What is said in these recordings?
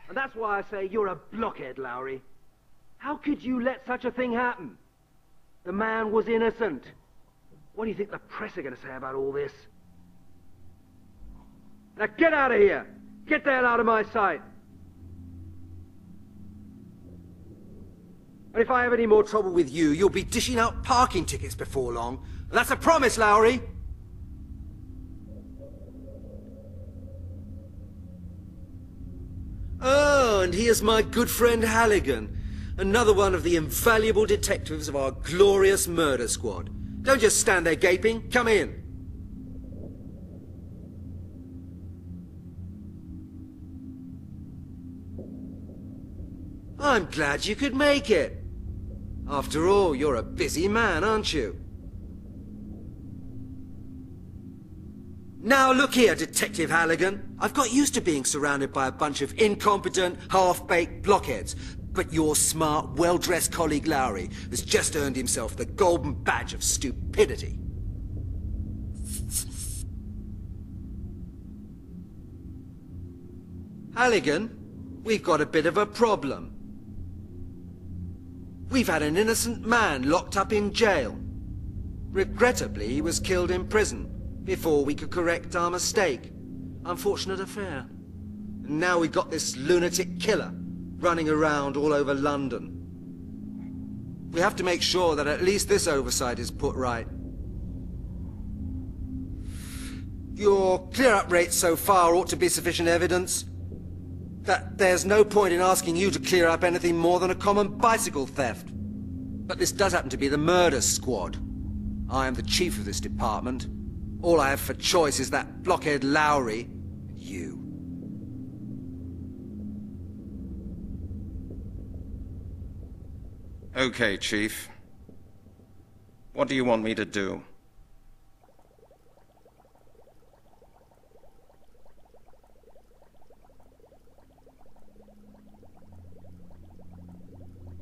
And that's why I say you're a blockhead, Lowry. How could you let such a thing happen? The man was innocent. What do you think the press are going to say about all this? Now get out of here! Get the hell out of my sight! And if I have any more trouble with you, you'll be dishing out parking tickets before long. And that's a promise, Lowry! Oh, and here's my good friend Halligan. Another one of the invaluable detectives of our glorious murder squad. Don't just stand there gaping. Come in. I'm glad you could make it. After all, you're a busy man, aren't you? Now look here, Detective Halligan. I've got used to being surrounded by a bunch of incompetent, half-baked blockheads. But your smart, well-dressed colleague Lowry has just earned himself the golden badge of stupidity. Halligan, we've got a bit of a problem. We've had an innocent man locked up in jail. Regrettably, he was killed in prison before we could correct our mistake. Unfortunate affair. And now we've got this lunatic killer running around all over London. We have to make sure that at least this oversight is put right. Your clear-up rate so far ought to be sufficient evidence that there's no point in asking you to clear up anything more than a common bicycle theft. But this does happen to be the murder squad. I am the chief of this department. All I have for choice is that blockhead Lowry and you. Okay, Chief. What do you want me to do?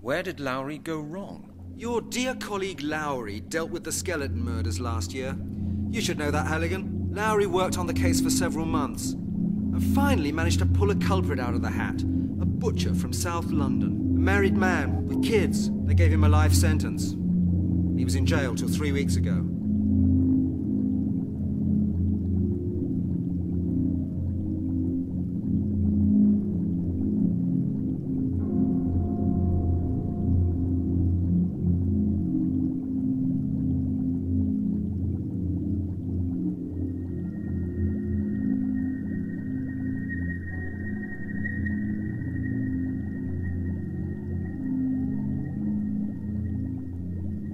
Where did Lowry go wrong? Your dear colleague Lowry dealt with the skeleton murders last year. You should know that, Halligan. Lowry worked on the case for several months, and finally managed to pull a culprit out of the hat. A butcher from South London. A married man, with kids. They gave him a life sentence. He was in jail till 3 weeks ago.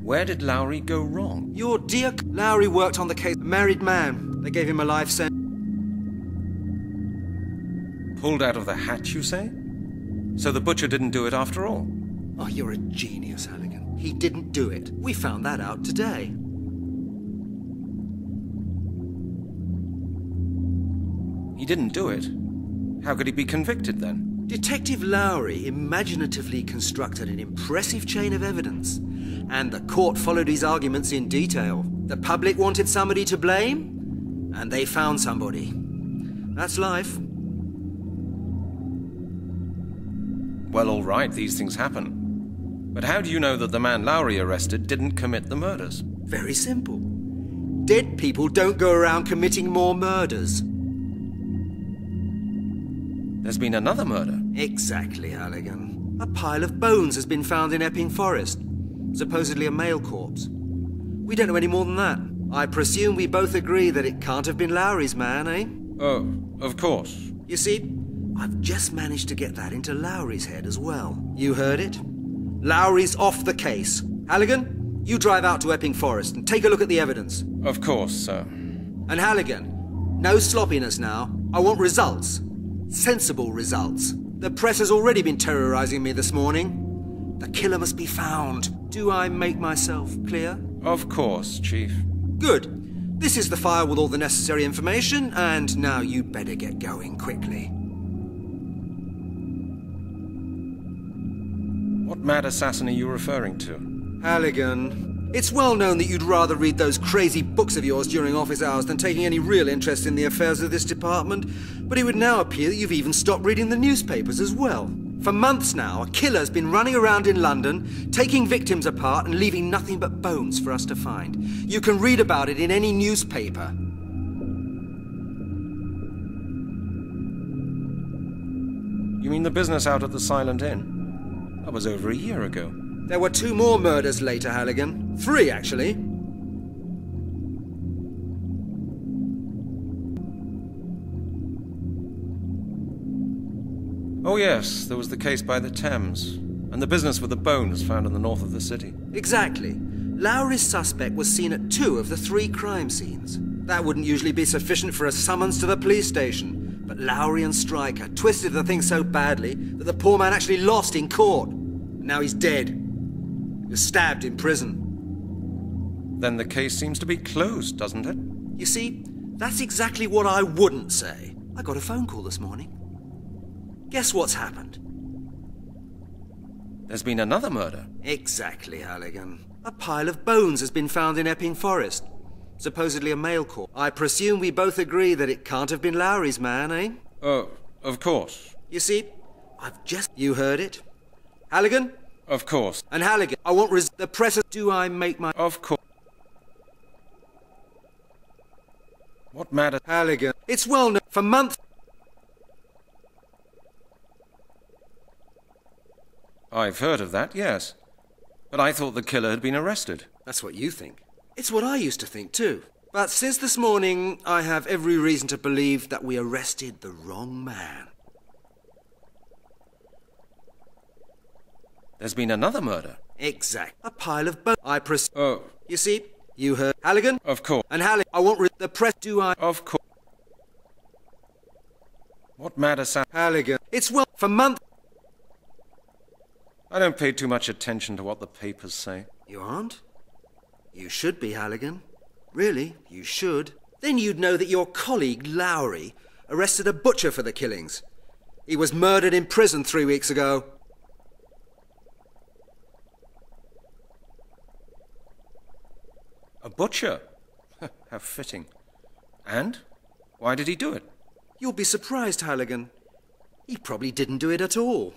Where did Lowry go wrong? Your dear... Lowry worked on the case. A married man. They gave him a life sentence. Pulled out of the hat, you say? So the butcher didn't do it after all? Oh, you're a genius, Halligan. He didn't do it. We found that out today. He didn't do it? How could he be convicted then? Detective Lowry imaginatively constructed an impressive chain of evidence, and the court followed his arguments in detail. The public wanted somebody to blame, and they found somebody. That's life. Well, all right, these things happen. But how do you know that the man Lowry arrested didn't commit the murders? Very simple. Dead people don't go around committing more murders. There's been another murder. Exactly, Halligan. A pile of bones has been found in Epping Forest. Supposedly a male corpse. We don't know any more than that. I presume we both agree that it can't have been Lowry's man, eh? Oh, of course. You see, I've just managed to get that into Lowry's head as well. You heard it? Lowry's off the case. Halligan, you drive out to Epping Forest and take a look at the evidence. Of course, sir. And Halligan, no sloppiness now. I want results. Sensible results. The press has already been terrorizing me this morning. The killer must be found. Do I make myself clear? Of course, Chief. Good. This is the file with all the necessary information, and now you'd better get going quickly. What mad assassin are you referring to? Halligan, It's well known that you'd rather read those crazy books of yours during office hours than taking any real interest in the affairs of this department, but it would now appear that you've even stopped reading the newspapers as well. For months now, a killer's been running around in London, taking victims apart and leaving nothing but bones for us to find. You can read about it in any newspaper. You mean the business out at the Silent Inn? That was over a year ago. There were 2 more murders later, Halligan. 3, actually. Oh yes, there was the case by the Thames, and the business with the bones found in the north of the city. Exactly. Lowry's suspect was seen at 2 of the 3 crime scenes. That wouldn't usually be sufficient for a summons to the police station, but Lowry and Stryker twisted the thing so badly that the poor man actually lost in court. Now he's dead. He was stabbed in prison. Then the case seems to be closed, doesn't it? You see, that's exactly what I wouldn't say. I got a phone call this morning. Guess what's happened? There's been another murder. Exactly, Halligan. A pile of bones has been found in Epping Forest. Supposedly a male corpse. I presume we both agree that it can't have been Lowry's man, eh? Oh, of course. You see, I've just... You heard it? Halligan? Of course. And Halligan, I want the press... Do I make my... Of course. What matter? Halligan. It's well known for months... I've heard of that, yes. But I thought the killer had been arrested. That's what you think. It's what I used to think too. But since this morning, I have every reason to believe that we arrested the wrong man. There's been another murder. Exact. A pile of bones. Oh. You see, you heard. Halligan? Of course. And Halligan, I want the press... Do I... Of course. What matter, Sam? Halligan. It's well... For months... I don't pay too much attention to what the papers say. You aren't? You should be, Halligan. Really, you should. Then you'd know that your colleague, Lowry, arrested a butcher for the killings. He was murdered in prison 3 weeks ago. A butcher? How fitting. And? Why did he do it? You'll be surprised, Halligan. He probably didn't do it at all.